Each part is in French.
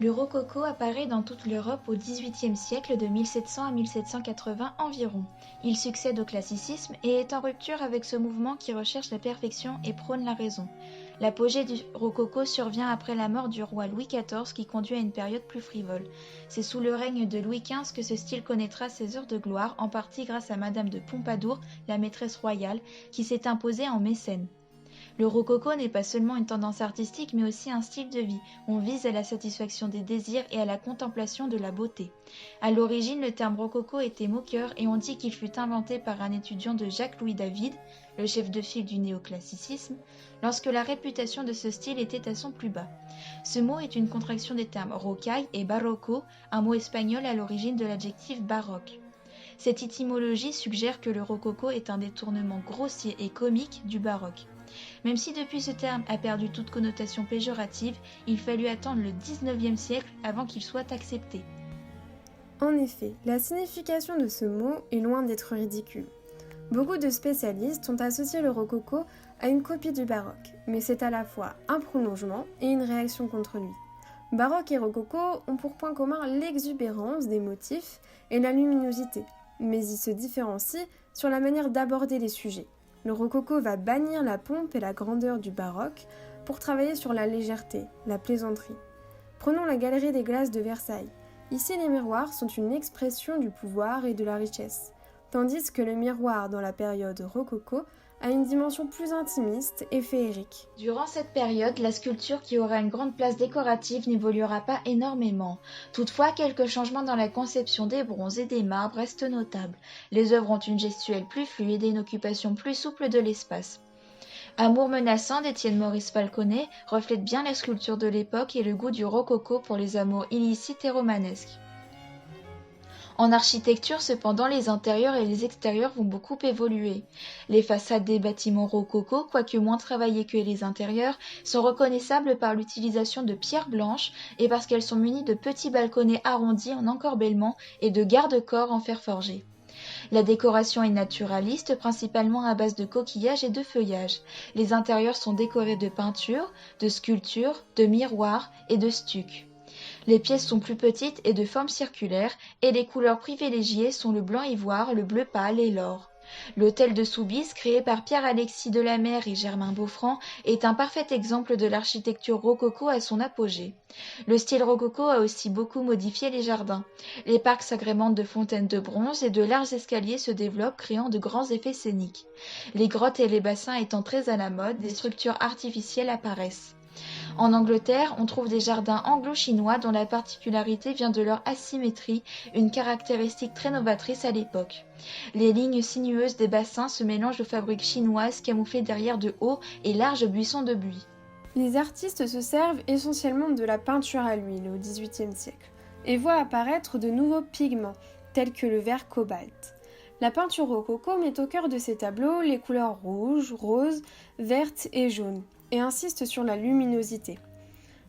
Le rococo apparaît dans toute l'Europe au XVIIIe siècle de 1700 à 1780 environ. Il succède au classicisme et est en rupture avec ce mouvement qui recherche la perfection et prône la raison. L'apogée du rococo survient après la mort du roi Louis XIV qui conduit à une période plus frivole. C'est sous le règne de Louis XV que ce style connaîtra ses heures de gloire, en partie grâce à Madame de Pompadour, la maîtresse royale, qui s'est imposée en mécène. Le rococo n'est pas seulement une tendance artistique mais aussi un style de vie. On vise à la satisfaction des désirs et à la contemplation de la beauté. À l'origine, le terme rococo était moqueur et on dit qu'il fut inventé par un étudiant de Jacques-Louis David, le chef de file du néoclassicisme, lorsque la réputation de ce style était à son plus bas. Ce mot est une contraction des termes rocaille et barroco, un mot espagnol à l'origine de l'adjectif baroque. Cette étymologie suggère que le rococo est un détournement grossier et comique du baroque. Même si depuis ce terme a perdu toute connotation péjorative, il fallut attendre le XIXe siècle avant qu'il soit accepté. En effet, la signification de ce mot est loin d'être ridicule. Beaucoup de spécialistes ont associé le rococo à une copie du baroque, mais c'est à la fois un prolongement et une réaction contre lui. Baroque et rococo ont pour point commun l'exubérance des motifs et la luminosité, mais ils se différencient sur la manière d'aborder les sujets. Le rococo va bannir la pompe et la grandeur du baroque pour travailler sur la légèreté, la plaisanterie. Prenons la galerie des glaces de Versailles. Ici, les miroirs sont une expression du pouvoir et de la richesse, tandis que le miroir dans la période rococo a une dimension plus intimiste et féerique. Durant cette période, la sculpture qui aura une grande place décorative n'évoluera pas énormément. Toutefois, quelques changements dans la conception des bronzes et des marbres restent notables. Les œuvres ont une gestuelle plus fluide et une occupation plus souple de l'espace. Amour menaçant d'Étienne Maurice Falconet reflète bien la sculpture de l'époque et le goût du rococo pour les amours illicites et romanesques. En architecture, cependant, les intérieurs et les extérieurs vont beaucoup évoluer. Les façades des bâtiments rococo, quoique moins travaillées que les intérieurs, sont reconnaissables par l'utilisation de pierres blanches et parce qu'elles sont munies de petits balconnets arrondis en encorbellement et de garde-corps en fer forgé. La décoration est naturaliste, principalement à base de coquillages et de feuillages. Les intérieurs sont décorés de peintures, de sculptures, de miroirs et de stucs. Les pièces sont plus petites et de forme circulaire, et les couleurs privilégiées sont le blanc ivoire, le bleu pâle et l'or. L'hôtel de Soubise, créé par Pierre-Alexis Delamer et Germain Beaufranc, est un parfait exemple de l'architecture rococo à son apogée. Le style rococo a aussi beaucoup modifié les jardins. Les parcs s'agrémentent de fontaines de bronze et de larges escaliers se développent, créant de grands effets scéniques. Les grottes et les bassins étant très à la mode, des structures artificielles apparaissent. En Angleterre, on trouve des jardins anglo-chinois dont la particularité vient de leur asymétrie, une caractéristique très novatrice à l'époque. Les lignes sinueuses des bassins se mélangent aux fabriques chinoises camouflées derrière de hauts et larges buissons de buis. Les artistes se servent essentiellement de la peinture à l'huile au XVIIIe siècle et voient apparaître de nouveaux pigments, tels que le vert cobalt. La peinture rococo met au cœur de ses tableaux les couleurs rouge, rose, verte et jaune, et insiste sur la luminosité.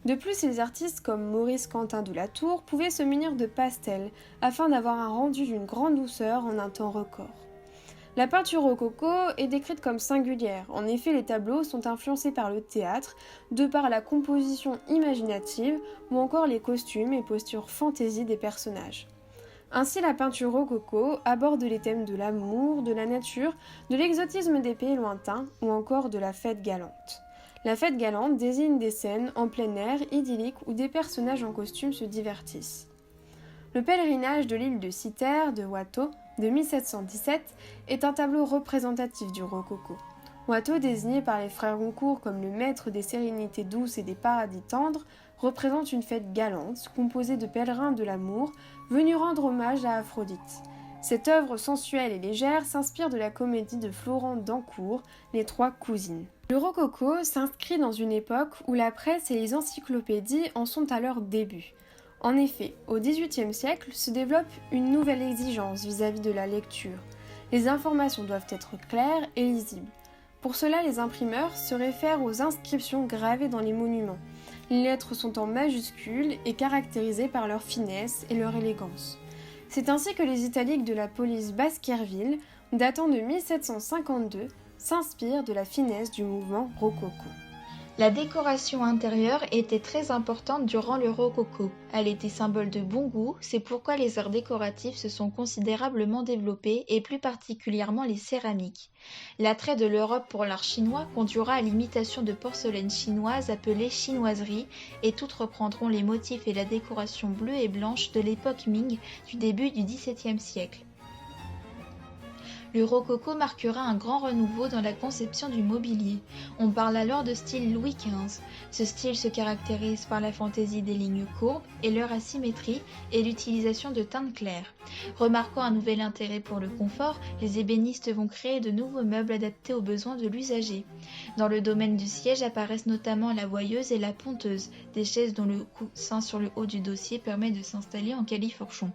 De plus, les artistes comme Maurice Quentin de la Tour pouvaient se munir de pastels afin d'avoir un rendu d'une grande douceur en un temps record. La peinture rococo est décrite comme singulière. En effet, les tableaux sont influencés par le théâtre, de par la composition imaginative ou encore les costumes et postures fantaisie des personnages. Ainsi, la peinture rococo aborde les thèmes de l'amour, de la nature, de l'exotisme des pays lointains ou encore de la fête galante. La fête galante désigne des scènes en plein air idylliques où des personnages en costume se divertissent. Le pèlerinage de l'île de Cythère de Watteau de 1717 est un tableau représentatif du rococo. Watteau, désigné par les frères Goncourt comme le maître des sérénités douces et des paradis tendres, représente une fête galante composée de pèlerins de l'amour venus rendre hommage à Aphrodite. Cette œuvre sensuelle et légère s'inspire de la comédie de Florent Dancourt, Les Trois Cousines. Le rococo s'inscrit dans une époque où la presse et les encyclopédies en sont à leur début. En effet, au XVIIIe siècle se développe une nouvelle exigence vis-à-vis de la lecture. Les informations doivent être claires et lisibles. Pour cela, les imprimeurs se réfèrent aux inscriptions gravées dans les monuments. Les lettres sont en majuscules et caractérisées par leur finesse et leur élégance. C'est ainsi que les italiques de la police Baskerville, datant de 1752, s'inspirent de la finesse du mouvement rococo. La décoration intérieure était très importante durant le rococo. Elle était symbole de bon goût, c'est pourquoi les arts décoratifs se sont considérablement développés et plus particulièrement les céramiques. L'attrait de l'Europe pour l'art chinois conduira à l'imitation de porcelaine chinoise appelée chinoiserie et toutes reprendront les motifs et la décoration bleue et blanche de l'époque Ming du début du XVIIe siècle. Le rococo marquera un grand renouveau dans la conception du mobilier. On parle alors de style Louis XV. Ce style se caractérise par la fantaisie des lignes courbes et leur asymétrie et l'utilisation de teintes claires. Remarquant un nouvel intérêt pour le confort, les ébénistes vont créer de nouveaux meubles adaptés aux besoins de l'usager. Dans le domaine du siège apparaissent notamment la voyeuse et la ponteuse, des chaises dont le coussin sur le haut du dossier permet de s'installer en califourchon.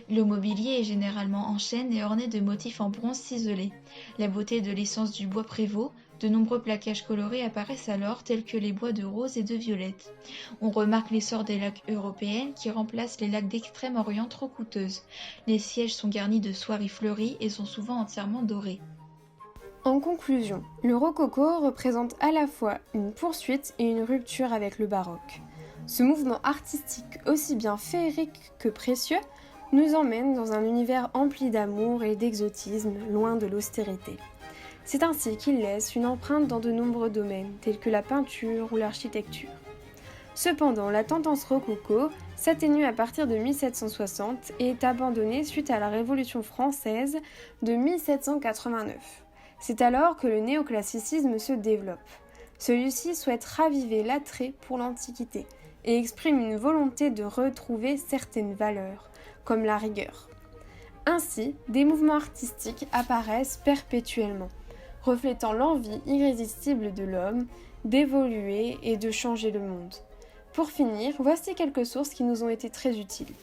Le mobilier est généralement en chêne et orné de motifs en bronze ciselé. La beauté de l'essence du bois prévaut, de nombreux plaquages colorés apparaissent alors tels que les bois de rose et de violette. On remarque l'essor des laques européennes qui remplacent les laques d'Extrême-Orient trop coûteuses. Les sièges sont garnis de soieries fleuries et sont souvent entièrement dorés. En conclusion, le rococo représente à la fois une poursuite et une rupture avec le baroque. Ce mouvement artistique aussi bien féerique que précieux nous emmène dans un univers empli d'amour et d'exotisme, loin de l'austérité. C'est ainsi qu'il laisse une empreinte dans de nombreux domaines, tels que la peinture ou l'architecture. Cependant, la tendance rococo s'atténue à partir de 1760 et est abandonnée suite à la Révolution française de 1789. C'est alors que le néoclassicisme se développe. Celui-ci souhaite raviver l'attrait pour l'Antiquité et exprime une volonté de retrouver certaines valeurs, comme la rigueur. Ainsi, des mouvements artistiques apparaissent perpétuellement, reflétant l'envie irrésistible de l'homme d'évoluer et de changer le monde. Pour finir, voici quelques sources qui nous ont été très utiles.